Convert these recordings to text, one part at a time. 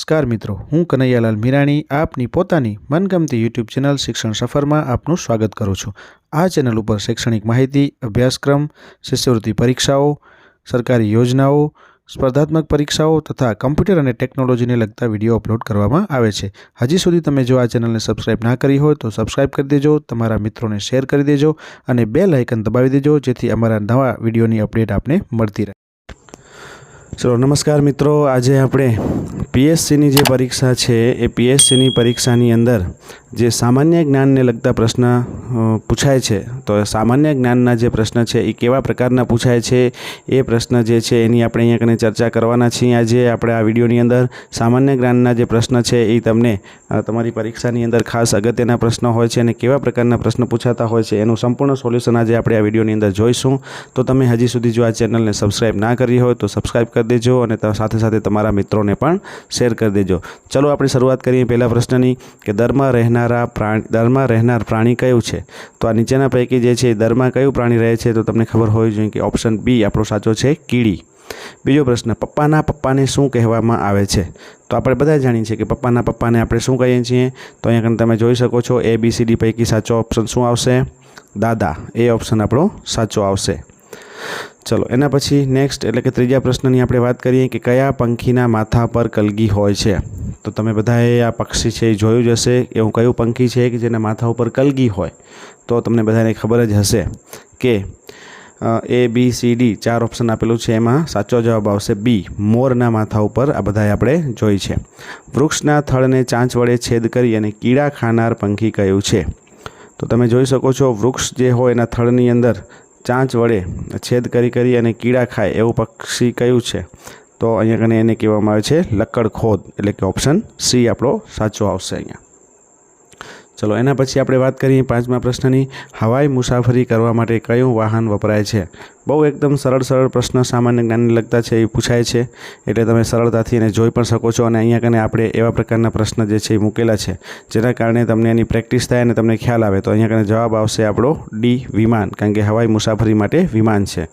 નમસ્કાર મિત્રો, હું કનૈયાલાલ મીરાણી આપની પોતાની મનગમતી યુટ્યુબ ચેનલ શિક્ષણ સફરમાં આપનું સ્વાગત કરું છું। આ ચેનલ ઉપર શૈક્ષણિક માહિતી, અભ્યાસક્રમ, શિષ્યવૃત્તિ પરીક્ષાઓ, સરકારી યોજનાઓ, સ્પર્ધાત્મક પરીક્ષાઓ તથા કમ્પ્યુટર અને ટેકનોલોજીને લગતા વિડીયો અપલોડ કરવામાં આવે છે। હજી સુધી તમે જો આ ચેનલને સબસ્ક્રાઇબ ના કરી હોય તો સબસ્ક્રાઇબ કરી દેજો, તમારા મિત્રોને શેર કરી દેજો અને બેલ આઇકન દબાવી દેજો જેથી અમારા નવા વિડીયોની અપડેટ આપને મળતી રહે। चलो नमस्कार मित्रों, आज આપણે પીએસસીની જે પરીક્ષા છે એ પીએસસીની પરીક્ષાની અંદર જે સામાન્ય જ્ઞાનને લગતા પ્રશ્ન પૂછાય છે તો સામાન્ય જ્ઞાનના જે પ્રશ્ન છે એ કેવા પ્રકારના પૂછાય છે એ પ્રશ્ન જે છે એની આપણે અહીંયા કને ચર્ચા કરવાના છીએ। આજે આપણે આ વિડીયોની અંદર સામાન્ય જ્ઞાનના જે પ્રશ્ન છે એ તમને તમારી પરીક્ષાની અંદર ખાસ અગત્યના પ્રશ્નો હોય છે અને કેવા પ્રકારના પ્રશ્ન પૂછાતા હોય છે એનું સંપૂર્ણ સોલ્યુશન આજે આપણે આ વિડીયોની અંદર જોઈશું। તો તમે હજી સુધી જો આ ચેનલને સબસ્ક્રાઇબ ના કરી હોય તો સબસ્ક્રાઇબ કરી દેજો અને સાથે સાથે તમારા મિત્રોને પણ શેર કરી દેજો। ચલો આપણે શરૂઆત કરીએ પહેલા પ્રશ્નની કે દરમાં રહેનાર પ્રાણી કયું છે? તો આ નીચેના પૈકી જે છે દરમાં કયું પ્રાણી રહે છે? તો તમને ખબર હોવી જોઈએ કે ઓપ્શન બી આપણો સાચો છે, કીડી। બીજો પ્રશ્ન, પપ્પાના પપ્પાને શું કહેવામાં આવે છે? તો આપણે બધા જાણીએ છીએ કે પપ્પાના પપ્પાને આપણે શું કહીએ છીએ? તો અહીંયા તમે જોઈ શકો છો ABCD પૈકી સાચો ઓપ્શન શું આવશે? દાદા। એ ઓપ્શન આપણો સાચો આવશે। ચલો એના પછી નેક્સ્ટ એટલે કે ત્રીજા પ્રશ્નની આપણે વાત કરીએ કે કયા પંખીના માથા પર કલગી હોય છે? તો તમે બધાએ આ પક્ષી છે એ જોયું જ હશે, એવું કયું પંખી છે કે જેના માથા ઉપર કલગી હોય? તો તમને બધાને ખબર જ હશે કે ABCD 4 ઓપ્શન આપેલું છે, એમાં સાચો જવાબ આવશે બી, મોરના માથા ઉપર આ બધાએ આપણે જોઈ છે। વૃક્ષના થડને ચાંચ વડે છેદ કરી અને કીડા ખાનાર પંખી કયું છે? તો તમે જોઈ શકો છો વૃક્ષ જે હોય એના થડની અંદર ચાંચ વડે છેદ કરી અને કીડા ખાય એવું પક્ષી કયું છે? તો અહીંયા કને એને કહેવામાં આવે છે લક્કડખોદ, એટલે કે ઓપ્શન સી આપણો સાચો આવશે અહીંયા। ચલો એના પછી આપણે વાત કરીએ પાંચમા પ્રશ્નની, હવાઈ મુસાફરી કરવા માટે કયું વાહન વપરાય છે? બહુ એકદમ સરળ પ્રશ્ન સામાન્ય જ્ઞાનને લગતા છે એ પૂછાય છે, એટલે તમે સરળતાથી એને જોઈ પણ શકો છો અને અહીંયા કને આપણે એવા પ્રકારના પ્રશ્ન જે છે એ મૂકેલા છે જેના કારણે તમને એની પ્રેક્ટિસ થાય અને તમને ખ્યાલ આવે। તો અહીંયા કને જવાબ આવશે આપણો ડી, વિમાન, કારણ કે હવાઈ મુસાફરી માટે વિમાન છે।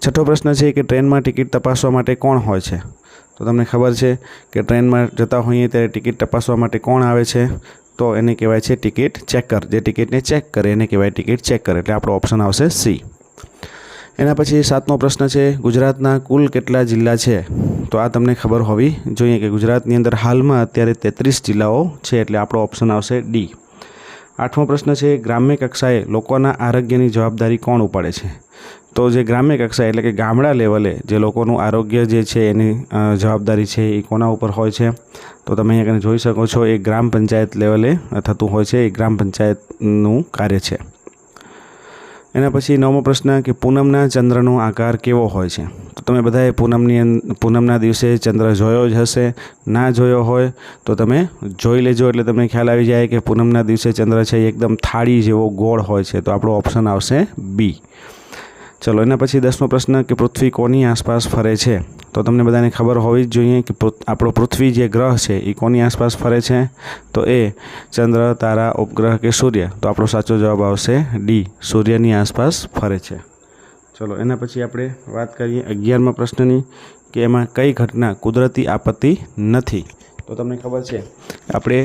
છઠ્ઠો પ્રશ્ન છે કે ટ્રેનમાં ટિકિટ તપાસવા માટે કોણ હોય છે? તો તમને ખબર છે કે ટ્રેનમાં જતા હોઈએ ત્યારે ટિકિટ તપાસવા માટે કોણ આવે છે? તો એને કહેવાય છે ટિકિટ ચેકર। જે ટિકિટને ચેક કરે એને કહેવાય ટિકિટ ચેકર, એટલે આપણો ઓપ્શન આવશે સી। એના પછી સાતમો પ્રશ્ન છે ગુજરાતના કુલ કેટલા જિલ્લા છે? તો આ તમને ખબર હોવી જોઈએ કે ગુજરાતની અંદર હાલમાં અત્યારે 33 જિલ્લાઓ છે, એટલે આપણો ઓપ્શન આવશે ડી। આઠમો પ્રશ્ન છે ગ્રામ્ય કક્ષાએ લોકોના આરોગ્યની જવાબદારી કોણ ઉપાડે છે? તો જે ગ્રામ્ય કક્ષાએ એટલે કે ગામડા લેવલે જે લોકોનું આરોગ્ય જે છે એની જવાબદારી છે એ કોના ઉપર હોય છે? તો તમે અહીંયા જોઈ શકો છો એ ગ્રામ પંચાયત લેવલે થતું હોય છે, એ ગ્રામ પંચાયતનું કાર્ય છે। એના પછી નવમો પ્રશ્ન કે પૂનમના ચંદ્રનો આકાર કેવો હોય છે? તો તમે બધાએ પૂનમના દિવસે ચંદ્ર જોયો જ હશે, ના જોયો હોય તો તમે જોઈ લેજો એટલે તમને ખ્યાલ આવી જાય કે પૂનમના દિવસે ચંદ્ર છે એ એકદમ થાળી જેવો ગોળ હોય છે, તો આપણો ઓપ્શન આવશે બી। ચલો એના પછી 10મો પ્રશ્ન કે પૃથ્વી કોની આસપાસ ફરે છે? તો તમને બધાને ખબર હોવી જ જોઈએ કે આપણો પૃથ્વી જે ગ્રહ છે એ કોની આસપાસ ફરે છે? તો એ ચંદ્ર, તારા, ઉપગ્રહ કે સૂર્ય? તો આપણો સાચો જવાબ આવશે ડી, સૂર્યની આસપાસ ફરે છે। ચલો એના પછી આપણે વાત કરીએ 11મા પ્રશ્નની કે એમાં કઈ ઘટના કુદરતી આપત્તિ નથી? તો તમને ખબર છે આપણે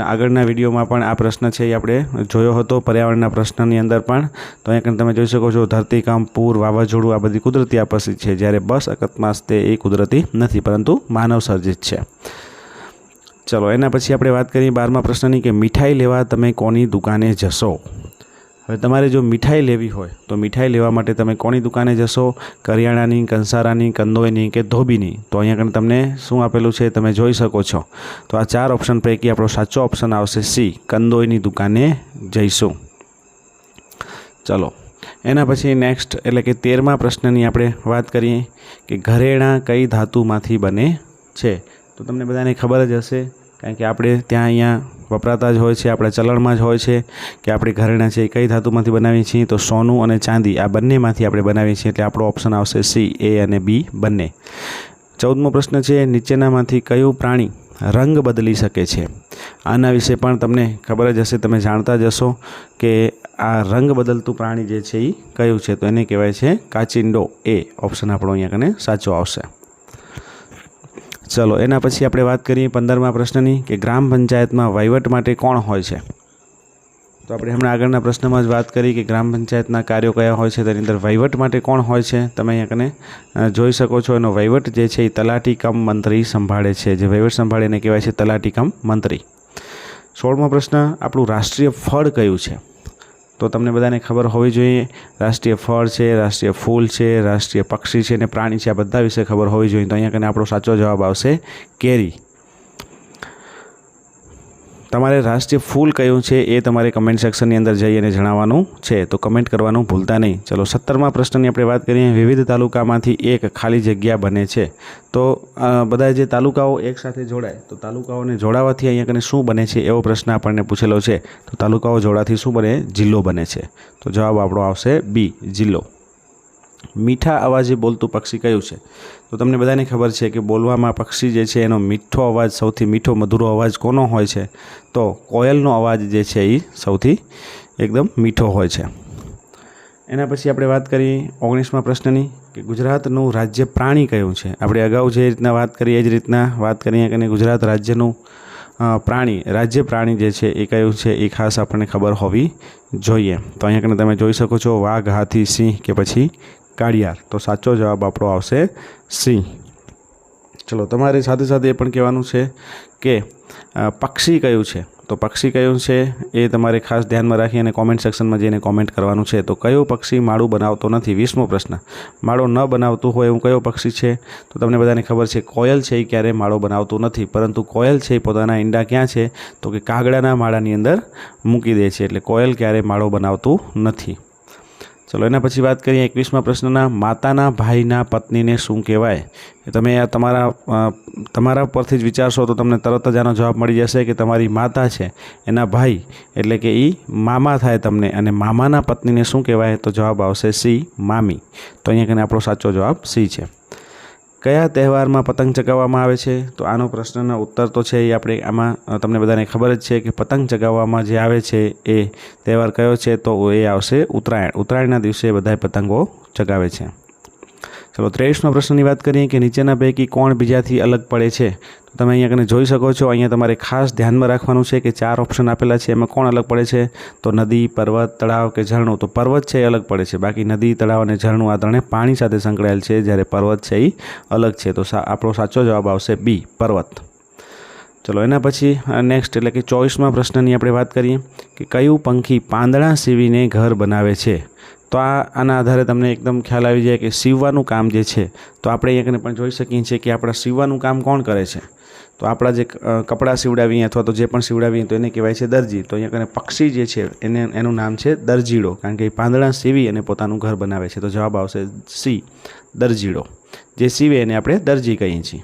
આગળના વિડીયોમાં પણ આ પ્રશ્ન છે એ આપણે જોયો હતો, પર્યાવરણના પ્રશ્નની અંદર પણ। તો અહીંયા તમે જોઈ શકો છો ધરતીકંપ, પૂર, વાવાઝોડું આ બધી કુદરતી આપત્તિ છે, જ્યારે બસ અકસ્માત તે એ કુદરતી નથી પરંતુ માનવ સર્જિત છે। ચલો એના પછી આપણે વાત કરીએ 12મા પ્રશ્નની કે મીઠાઈ લેવા તમે કોની દુકાને જશો? હવે તમારે જો મીઠાઈ લેવી હોય તો મીઠાઈ લેવા માટે તમે કોની દુકાને જશો? કરિયાણાની, કંસારાની, કંદોઈની કે ધોબીની? તો અહીંયા આગળ તમને શું આપેલું છે તમે જોઈ શકો છો। તો આ 4 ઓપ્શન પૈકી આપણો સાચો ઓપ્શન આવશે સી, કંદોઈની દુકાને જઈશું। ચલો એના પછી નેક્સ્ટ એટલે કે 13મા પ્રશ્નની આપણે વાત કરીએ કે ઘરેણાં કઈ ધાતુમાંથી બને છે? તો તમને બધાને ખબર જ હશે કારણ કે આપણે ત્યાં અહીંયા વપરાતા જ હોય છે, આપણા ચલણમાં જ હોય છે કે આપણે ઘરેણાં છે એ કઈ ધાતુમાંથી બનાવીએ છીએ? તો સોનું અને ચાંદી આ બંનેમાંથી આપણે બનાવીએ છીએ, એટલે આપણો ઓપ્શન આવશે સી, એ અને બી બંને। 14મો પ્રશ્ન છે નીચેનામાંથી કયું પ્રાણી રંગ બદલી શકે છે? આના વિશે પણ તમને ખબર જ હશે, તમે જાણતા જ હશો કે આ રંગ બદલતું પ્રાણી જે છે એ કયું છે? તો એને કહેવાય છે કાચિંડો। એ ઓપ્શન આપણો અહીંયા કને સાચો આવશે। ચલો એના પછી આપણે વાત કરીએ 15મા પ્રશ્નની કે ગ્રામ પંચાયતમાં વહીવટ માટે કોણ હોય છે. તો આપણે હમણાં આગળના પ્રશ્નમાં જ વાત કરી કે ગ્રામ પંચાયતના કાર્યો કયા હોય છે, તેની અંદર વહીવટ માટે કોણ હોય છે. તમે અહીંયા કને જોઈ શકો છો એનો વહીવટ જે છે એ તલાટી કમ મંત્રી સંભાળે છે. જે વહીવટ સંભાળે એને કહેવાય છે તલાટી કમ મંત્રી. 16મો પ્રશ્ન, આપણું રાષ્ટ્રીય ફળ કયું છે. તો તમને બધાને ખબર હોવી જોઈએ. રાષ્ટ્રીય ફળ છે, રાષ્ટ્રીય ફૂલ છે, રાષ્ટ્રીય પક્ષી છે અને પ્રાણી છે, આ બધા વિશે ખબર હોવી જોઈએ. તો અહીંયા કને આપણો સાચો જવાબ આવશે કેરી. તમારે રાષ્ટ્રીય ફૂલ કયું છે એ તમારે કમેન્ટ સેક્શનની અંદર જઈ અને જણાવવાનું છે, તો કમેન્ટ કરવાનું ભૂલતા નહીં. ચલો 17મા પ્રશ્નની આપણે વાત કરીએ. વિવિધ તાલુકામાંથી એક ખાલી જગ્યા બને છે. તો બધા જે તાલુકાઓ એકસાથે જોડાય તો તાલુકાઓને જોડાવાથી અહીંયા કને શું બને છે એવો પ્રશ્ન આપણને પૂછેલો છે. તો તાલુકાઓ જોડાથી શું બને? જિલ્લો બને છે. તો જવાબ આપણો આવશે બી, જિલ્લો. મીઠા અવાજે બોલતું પક્ષી કયું છે. તો તમને બધાને ખબર છે કે બોલવામાં પક્ષી જે છે એનો મીઠો અવાજ, સૌથી મીઠો મધુરો અવાજ કોનો હોય છે. તો કોયલનો અવાજ જે છે એ સૌથી એકદમ મીઠો હોય છે. એના પછી આપણે વાત કરીએ 19મા પ્રશ્નની કે ગુજરાતનું રાજ્ય પ્રાણી કયું છે. આપણે અગાઉ જે રીતના વાત કરી એ જ રીતના વાત કરીએ કે ગુજરાત રાજ્યનું રાજ્ય પ્રાણી જે છે એ કયું છે એ ખાસ આપણને ખબર હોવી જોઈએ. તો અહીંયા કને તમે જોઈ શકો છો વાઘ, હાથી, સિંહ કે પછી કાળિયાર. તો સાચો જવાબ આપણો આવશે સિંહ. ચલો તમારી સાથે સાથે એ પણ કહેવાનું છે કે પક્ષી કયું છે. તો પક્ષી કયું છે એ તમારે ખાસ ધ્યાનમાં રાખી અને કોમેન્ટ સેક્શનમાં જઈને કોમેન્ટ કરવાનું છે. તો કયું પક્ષી માળું બનાવતો નથી. 20મો પ્રશ્ન, માળો ન બનાવતું હોય એવું કયો પક્ષી છે. તો તમને બધાને ખબર છે કોયલ છે એ ક્યારેય માળો બનાવતું નથી, પરંતુ કોયલ છે એ પોતાના ઈંડા ક્યાં છે તો કે કાગડાના માળાની અંદર મૂકી દે છે. એટલે કોયલ ક્યારેય માળો બનાવતું નથી. ચલો એના પછી વાત કરીએ 21મા પ્રશ્નના, માતાના ભાઈના પત્નીને શું કહેવાય. તમે તમારા પરથી જ વિચારશો તો તમને તરત જ આનો જવાબ મળી જશે કે તમારી માતા છે એના ભાઈ એટલે કે એ મામા થાય તમને, અને મામાના પત્નીને શું કહેવાય. તો જવાબ આવશે સી, મામી. તો અહીંયા કને આપણો સાચો જવાબ સી છે. કયા તહેવારમાં પતંગ ચગાવવામાં આવે છે. તો આનો પ્રશ્નનો ઉત્તર તો છે એ આપણે આમાં તમને બધાને ખબર જ છે કે પતંગ ચગાવવામાં જે આવે છે એ તહેવાર કયો છે. તો એ આવશે ઉત્તરાયણ. ઉત્તરાયણના દિવસે બધા પતંગો ચગાવે છે. ચલો 23મા પ્રશ્નની વાત કરીએ કે નીચેના પૈકી કોણ બીજાથી અલગ પડે છે. તો તમે અહીંયા કને જોઈ શકો છો. અહીંયા તમારે ખાસ ધ્યાનમાં રાખવાનું છે કે 4 ઓપ્શન આપેલા છે, એમાં કોણ અલગ પડે છે. તો નદી, પર્વત, તળાવ કે ઝરણું. તો પર્વત છે એ અલગ પડે છે, બાકી નદી, તળાવ અને ઝરણું આ ત્રણે પાણી સાથે સંકળાયેલ છે, જ્યારે પર્વત છે એ અલગ છે. તો આપણો સાચો જવાબ આવશે બી, પર્વત. ચલો એના પછી નેક્સ્ટ એટલે કે 24મા પ્રશ્નની આપણે વાત કરીએ કે કયું પંખી પાંદડા સીવીને ઘર બનાવે છે. તો આના આધારે તમને એકદમ ખ્યાલ આવી જાય કે સીવવાનું કામ જે છે તો આપણે અહીંયા પણ જોઈ શકીએ છીએ કે આપણા સીવવાનું કામ કોણ કરે છે. તો આપણા જે કપડાં સીવડાવીએ અથવા તો જે પણ સીવડાવીએ તો એને કહેવાય છે દરજી. તો અહીંયા કને પક્ષી જે છે એનું નામ છે દરજીડો, કારણ કે એ પાંદડા સીવી અને પોતાનું ઘર બનાવે છે. તો જવાબ આવશે સી, દરજીડો. જે સીવે એને આપણે દરજી કહીએ છીએ.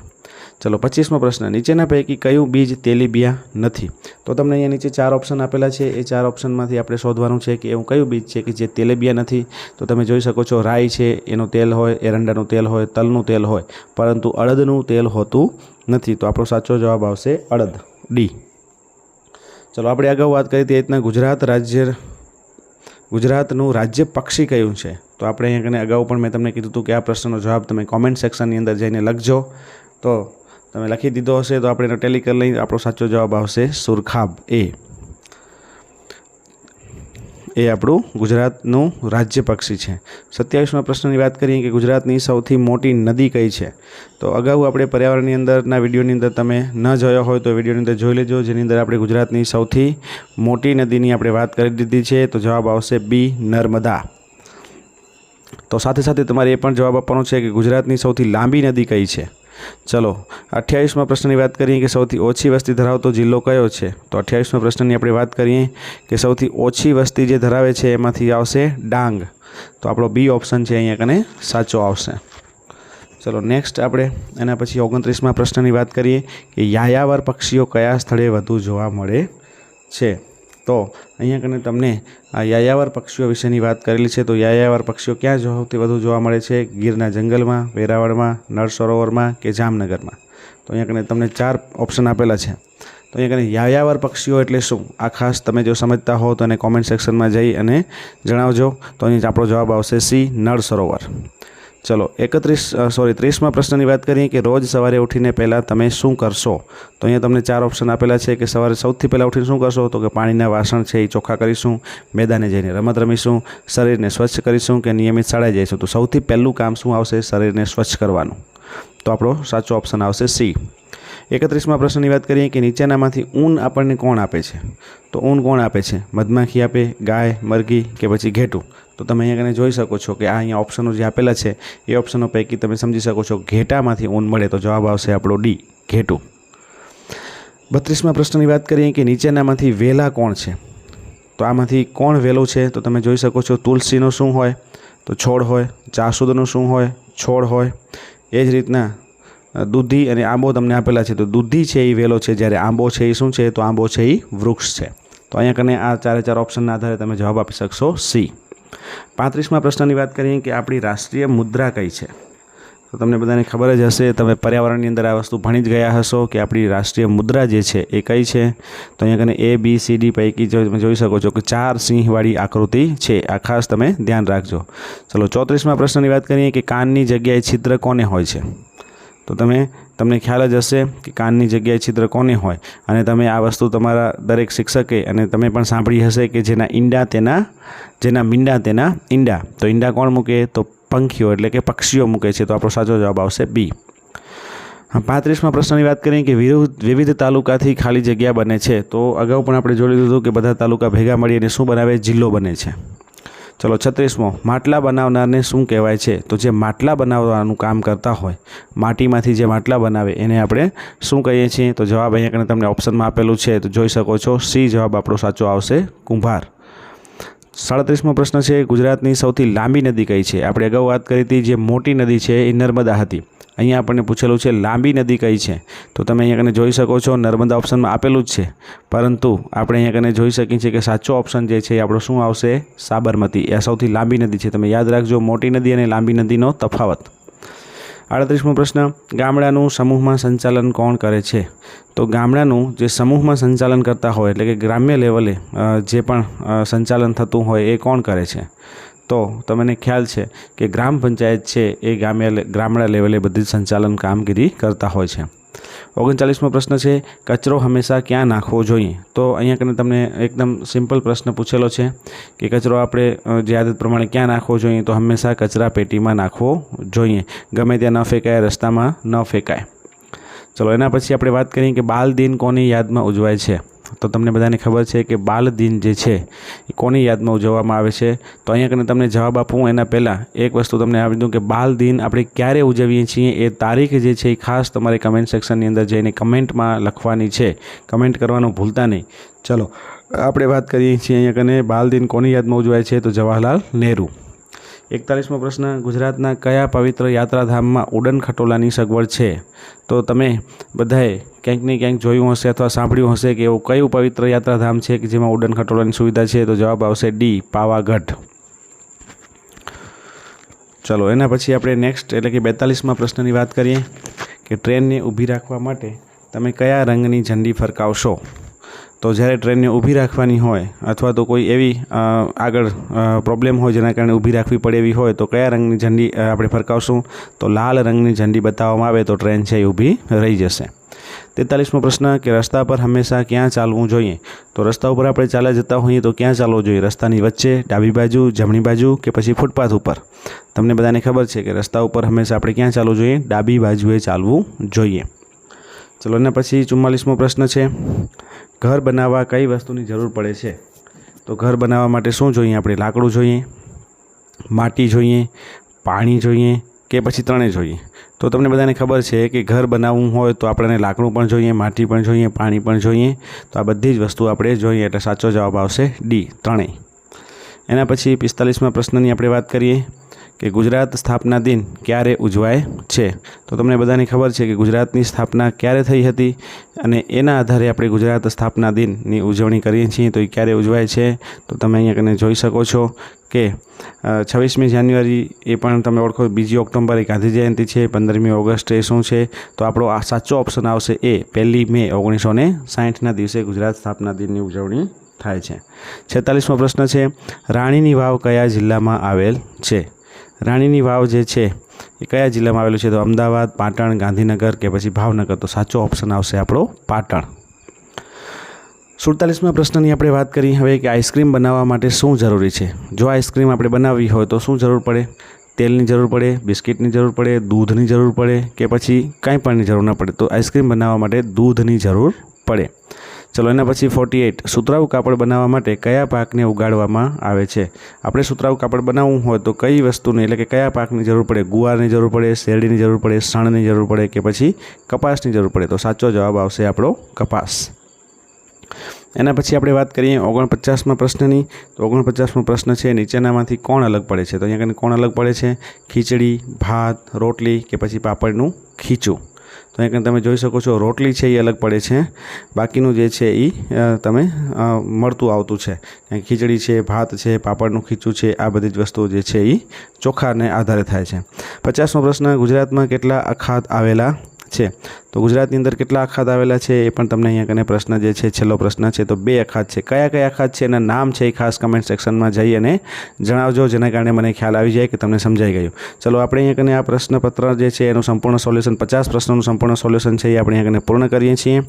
ચલો 25મો પ્રશ્ન, નીચેના પૈકી કયું બીજ તેલીબિયા નથી. તો તમને અહીંયા નીચે 4 ઓપ્શન આપેલા છે. એ 4 ઓપ્શનમાંથી આપણે શોધવાનું છે કે એવું કયું બીજ છે કે જે તેલીબિયા નથી. તો તમે જોઈ શકો છો રાઈ છે એનું તેલ હોય, એરંડાનું તેલ હોય, તલનું તેલ હોય, પરંતુ અડદનું તેલ હોતું નથી. તો આપણો સાચો જવાબ આવશે અડદ, ડી. ચલો આપણે અગાઉ વાત કરી તે રીતના ગુજરાતનું રાજ્ય પક્ષી કયું છે. તો આપણે અહીંયા અગાઉ પણ મેં તમને કીધું હતું કે આ પ્રશ્નનો જવાબ તમે કોમેન્ટ સેક્શનની અંદર જઈને લખજો. તો તમે લખી દીધો હશે તો આપણે એનો ટેલી કરી લઈએ. આપણો સાચો જવાબ આવશે સુરખાબ, એ આપણું ગુજરાતનું રાજ્ય પક્ષી છે. 27મા પ્રશ્નની વાત કરીએ કે ગુજરાતની સૌથી મોટી નદી કઈ છે. તો અગાઉ આપણે પર્યાવરણની અંદરના વિડીયોની અંદર તમે ન જોયો હોય તો વિડીયોની અંદર જોઈ લેજો, જેની અંદર આપણે ગુજરાતની સૌથી મોટી નદીની આપણે વાત કરી દીધી છે. તો જવાબ આવશે બી, નર્મદા. તો સાથે સાથે તમારે એ પણ જવાબ આપવાનો છે કે ગુજરાતની સૌથી લાંબી નદી કઈ છે. ચલો 28મા પ્રશ્નની વાત કરીએ કે સૌથી ઓછી વસ્તી ધરાવતો જિલ્લો કયો છે. તો 28મા પ્રશ્નની આપણે વાત કરીએ કે સૌથી ઓછી વસ્તી જે ધરાવે છે એમાંથી આવશે ડાંગ. તો આપણો બી ઓપ્શન છે અહીંયા કને સાચો આવશે. ચલો નેક્સ્ટ આપણે એના પછી 29મા પ્રશ્નની વાત કરીએ કે યાયાવર પક્ષીઓ કયા સ્થળે વધુ જોવા મળે છે. તો અહીંયા કને તમને આ યાયાવર પક્ષીઓ વિશેની વાત કરેલી છે. તો યાયાવર પક્ષીઓ ક્યાં સૌથી વધુ જોવા મળે છે. ગીરના જંગલમાં, વેરાવળમાં, નળ સરોવરમાં કે જામનગરમાં. તો અહીંયા કને તમને 4 ઓપ્શન આપેલા છે. તો અહીંયા કને યાયાવર પક્ષીઓ એટલે શું, આ ખાસ તમે જો સમજતા હો તો એને કોમેન્ટ સેક્શનમાં જઈ અને જણાવજો. તો અહીં આપણો જવાબ આવશે સી, નળ સરોવર. ચલો 30માં પ્રશ્નની વાત કરીએ કે રોજ સવારે ઉઠીને પહેલાં તમે શું કરશો? તો અહીંયા તમને 4 ઓપ્શન આપેલા છે કે સવારે સૌથી પહેલાં ઉઠીને શું કરશો? તો કે પાણીના વાસણ છે એ ચોખ્ખા કરીશું, મેદાને જઈને રમત રમીશું, શરીરને સ્વચ્છ કરીશું કે નિયમિત શાળાએ જઈશું. તો સૌથી પહેલું કામ શું આવશે? શરીરને સ્વચ્છ કરવાનું. તો આપણો સાચો ઓપ્શન આવશે સી. 31માં પ્રશ્નની વાત કરીએ કે નીચેનામાંથી ઊન આપણને કોણ આપે છે? તો ઊન કોણ આપે છે? મધમાખી આપે, ગાય, મરઘી કે પછી ઘેટું? તો તમે અહીંયા જોઈ શકો છો કે અહીંયા ઓપ્શનો જે આપેલા છે એ ઓપ્શનો પૈકી તમે સમજી શકો છો ઘેટામાંથી ઊન મળે. તો જવાબ આવશે આપણો ડી, ઘેટું. 32માં પ્રશ્નની વાત કરીએ કે નીચેનામાંથી વેલા કોણ છે? તો આમાંથી કોણ વેલું છે? તો તમે જોઈ શકો છો તુલસીનો શું હોય? તો છોડ હોય. જાસૂદનો શું હોય? છોડ હોય. એ જ રીતના દૂધી અને આંબો તમને આપેલા છે. તો દૂધી છે એ વેલો છે, જ્યારે આંબો છે એ શું છે? તો આંબો છે એ વૃક્ષ છે. તો અહીંયા કને આ 4 ઓપ્શનના આધારે તમે જવાબ આપી શકશો સી. 35માં પ્રશ્નની વાત કરીએ કે આપણી રાષ્ટ્રીય મુદ્રા કઈ છે? તો તમને બધાને ખબર જ હશે, તમે પર્યાવરણની અંદર આ વસ્તુ ભણી જ ગયા હશો કે આપણી રાષ્ટ્રીય મુદ્રા જે છે એ કઈ છે. તો અહીંયા કને A, B, C, D પૈકી તમે જોઈ શકો છો કે 4 સિંહવાળી આકૃતિ છે. આ ખાસ તમે ધ્યાન રાખજો. ચલો 34માં પ્રશ્નની વાત કરીએ કે કાનની જગ્યાએ છિદ્ર કોને હોય છે? તો તમને ખ્યાલ જ હશે કે કાનની જગ્યાએ છિદ્ર કોને હોય, અને તમે આ વસ્તુ તમારા દરેક શિક્ષકે અને તમે પણ સાંભળી હશે કે જેના મીંડા તેના ઈંડા. તો ઈંડા કોણ મૂકે? તો પંખીઓ એટલે કે પક્ષીઓ મૂકે છે. તો આપણો સાચો જવાબ આવશે બી. 35માં પ્રશ્નની વાત કરીએ કે વિવિધ તાલુકાથી ખાલી જગ્યા બને છે. તો અગાઉ પણ આપણે જોઈ લીધું કે બધા તાલુકા ભેગા મળીને શું બનાવે? જિલ્લો બને છે. ચલો 36મો, માટલા બનાવનારને શું કહેવાય છે? તો જે માટલા બનાવવાનું કામ કરતા હોય, માટીમાંથી જે માટલા બનાવે એને આપણે શું કહીએ છીએ? તો જવાબ અહીંયા તમને ઓપ્શનમાં આપેલું છે, તો જોઈ શકો છો સી જવાબ આપણો સાચો આવશે, કુંભાર. 37મો પ્રશ્ન છે ગુજરાતની સૌથી લાંબી નદી કઈ છે? આપણે અગાઉ વાત કરી હતી જે મોટી નદી છે એ નર્મદા હતી. અહીંયા આપણને પૂછેલું છે લાંબી નદી કઈ છે? તો તમે અહીંયા કને જોઈ શકો છો નર્મદા ઓપ્શનમાં આપેલું જ છે, પરંતુ આપણે અહીંયા કને જોઈ શકીએ છીએ કે સાચો ઓપ્શન જે છે એ આપણો શું આવશે? સાબરમતી. એ સૌથી લાંબી નદી છે. તમે યાદ રાખજો મોટી નદી અને લાંબી નદીનો તફાવત. 38મો પ્રશ્ન, ગામડાનું સમૂહમાં સંચાલન કોણ કરે છે? તો ગામડાનું જે સમૂહમાં સંચાલન કરતા હોય એટલે કે ગ્રામ્ય લેવલે જે પણ સંચાલન થતું હોય એ કોણ કરે છે? તો તમને ખ્યાલ છે કે ગ્રામ પંચાયત છે એ ગામડા લેવલે બધી જ સંચાલન કામગીરી કરતા હોય છે. 39મો પ્રશ્ન છે કચરો હંમેશા ક્યાં નાખવો જોઈએ? તો અહીંયા કને તમને એકદમ સિમ્પલ પ્રશ્ન પૂછેલો છે કે કચરો આપણે જે આદત પ્રમાણે ક્યાં નાખવો જોઈએ? તો હંમેશા કચરા પેટીમાં નાખવો જોઈએ. ગમે ત્યાં ન ફેંકાય, રસ્તામાં ન ફેંકાય. ચલો એના પછી આપણે વાત કરીએ કે બાલ દિન કોની યાદમાં ઉજવાય છે? તો તમને બધાને ખબર છે કે બાલ દિન જે છે એ કોની યાદમાં ઉજવવામાં આવે છે? તો અહીંયા કને તમને જવાબ આપું એના પહેલાં એક વસ્તુ તમને આપી દઉં કે બાલ દિન આપણે ક્યારે ઉજવીએ છીએ એ તારીખ જે છે એ ખાસ તમારે કમેન્ટ સેક્શનની અંદર જઈને કમેન્ટમાં લખવાની છે. કમેન્ટ કરવાનું ભૂલતા નહીં. ચલો આપણે વાત કરીએ છીએ અહીંયા કને બાલ દિન કોની યાદમાં ઉજવાય છે? તો જવાહરલાલ નહેરુ. 41મો પ્રશ્ન, ગુજરાતના કયા પવિત્ર યાત્રાધામમાં ઉડન ખટોલાની સગવડ છે? તો તમે બધાએ ક્યાંક ને ક્યાંક જોયું હશે અથવા સાંભળ્યું હશે કે એવું કયું પવિત્ર યાત્રાધામ છે કે જેમાં ઉડન ખટોલાની સુવિધા છે? તો જવાબ આવશે ડી, પાવાગઢ. ચલો એના પછી આપણે નેક્સ્ટ એટલે કે 42મા પ્રશ્નની વાત કરીએ કે ટ્રેનને ઊભી રાખવા માટે તમે કયા રંગની ઝંડી ફરકાવશો? તો જ્યારે ટ્રેનને ઊભી રાખવાની હોય અથવા તો કોઈ એવી આગળ પ્રોબ્લેમ હોય જેના કારણે ઊભી રાખવી પડે એવી હોય તો કયા રંગની ઝંડી આપણે ફરકાવશું? તો લાલ રંગની ઝંડી બતાવવામાં આવે તો ટ્રેન છે એ ઊભી રહી જશે. 43મો પ્રશ્ન કે રસ્તા પર હંમેશા ક્યાં ચાલવું જોઈએ? તો રસ્તા ઉપર આપણે ચાલ્યા જતા હોઈએ તો ક્યાં ચાલવું જોઈએ? રસ્તાની વચ્ચે, ડાબી બાજુ, જમણી બાજુ કે પછી ફૂટપાથ ઉપર? તમને બધાને ખબર છે કે રસ્તા ઉપર હંમેશા આપણે ક્યાં ચાલવું જોઈએ? ડાબી બાજુએ ચાલવું જોઈએ. ચલો એના પછી 44મો પ્રશ્ન છે ઘર બનાવવા કઈ વસ્તુની જરૂર પડે છે? તો ઘર બનાવવા માટે શું જોઈએ આપણે? લાકડું જોઈએ, માટી જોઈએ, પાણી જોઈએ કે પછી ત્રણેય જોઈએ? તો તમને બધાને ખબર છે કે ઘર બનાવવું હોય તો આપણને લાકડું પણ જોઈએ, માટી પણ જોઈએ, પાણી પણ જોઈએ. તો આ બધી જ વસ્તુ આપણે જોઈએ એટલે સાચો જવાબ આવશે ડી, ત્રણેય. એના પછી 45મા પ્રશ્નની આપણે વાત કરીએ કે ગુજરાત સ્થાપના દિન ક્યારે ઉજવાય છે? તો તમને બધાને ખબર છે કે ગુજરાતની સ્થાપના ક્યારે થઈ હતી અને એના આધારે આપણે ગુજરાત સ્થાપના દિનની ઉજવણી કરીએ છીએ. તો એ ક્યારે ઉજવાય છે? તો તમે અહીંયા કને જોઈ શકો છો કે 26મી જાન્યુઆરી એ પણ તમે ઓળખો, 2 ઓક્ટોબર એ ગાંધી જયંતિ છે, 15મી ઓગસ્ટ એ શું છે? તો આપણો આ સાચો ઓપ્શન આવશે એ, 1 મે 1960ના દિવસે ગુજરાત સ્થાપના દિનની ઉજવણી થાય છે. 46મો પ્રશ્ન છે રાણીની વાવ કયા જિલ્લામાં આવેલ છે? રાણીની વાવ જે છે એ કયા જિલ્લામાં આવેલું છે? તો અમદાવાદ, પાટણ, ગાંધીનગર કે પછી ભાવનગર. તો સાચો ઓપ્શન આવશે આપણો પાટણ. 47મા પ્રશ્નની આપણે વાત કરીએ હવે કે આઈસ્ક્રીમ બનાવવા માટે શું જરૂરી છે? જો આઈસ્ક્રીમ આપણે બનાવવી હોય તો શું જરૂર પડે? તેલની જરૂર પડે, બિસ્કિટની જરૂર પડે, દૂધની જરૂર પડે કે પછી કાંઈ પણની જરૂર ન પડે? તો આઈસ્ક્રીમ બનાવવા માટે દૂધની જરૂર પડે. ચલો એના પછી 48 સુતરાઉ કાપડ બનાવવા માટે કયા પાકને ઉગાડવામાં આવે છે? આપણે સુતરાઉ કાપડ બનાવવું હોય તો કઈ વસ્તુની એટલે કે કયા પાકની જરૂર પડે? ગુવારની જરૂર પડે, શેરડીની જરૂર પડે, શણની જરૂર પડે કે પછી કપાસની જરૂર પડે? તો સાચો જવાબ આવશે આપણો કપાસ. એના પછી આપણે વાત કરીએ 49મા પ્રશ્નની. તો 49મો પ્રશ્ન છે નીચેનામાંથી કોણ અલગ પડે છે? તો અહીંયા કને કોણ અલગ પડે છે? ખીચડી, ભાત, રોટલી કે પછી પાપડનું ખીચું? તો અહીંયા તમે જોઈ શકો છો રોટલી છે એ અલગ પડે છે, બાકીનું જે છે એ તમે મળતું આવતું છે. ખીચડી છે, ભાત છે, પાપડનું ખીચું છે, આ બધી જ વસ્તુઓ જે છે એ ચોખાને આધારે થાય છે. 50મો પ્રશ્ન ગુજરાતમાં કેટલા અખાત આવેલા છે? તો ગુજરાતની અંદર કેટલા અખાત આવેલા છે એ પણ તમને અહીંયા કને પ્રશ્ન જે છે છેલ્લો પ્રશ્ન છે. તો 2 અખાત છે. કયા કયા અખાત છે એના નામ છે એ ખાસ કમેન્ટ સેક્શનમાં જઈ અને જણાવજો, જેના કારણે મને ખ્યાલ આવી જાય કે તમને સમજાઈ ગયું. ચલો આપણે અહીંયા કને આ પ્રશ્નપત્ર જે છે એનું સંપૂર્ણ સોલ્યુશન 50 પ્રશ્નોનું સંપૂર્ણ સોલ્યુશન છે એ આપણે અહીંયા કને પૂર્ણ કરીએ છીએ.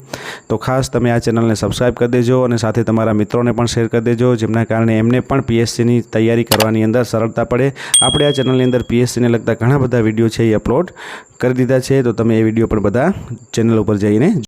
તો ખાસ તમે આ ચેનલને સબસ્ક્રાઈબ કરી દેજો અને સાથે તમારા મિત્રોને પણ શેર કરી દેજો, જેમના કારણે એમને પણ પીએસસીની તૈયારી કરવાની અંદર સરળતા પડે. આપણે આ ચેનલની અંદર પીએસસીને લગતા ઘણા બધા વિડીયો છે એ અપલોડ કરી દીધા છે, તો તમે એ વિડીયો પણ બધા ચેનલ ઉપર જઈને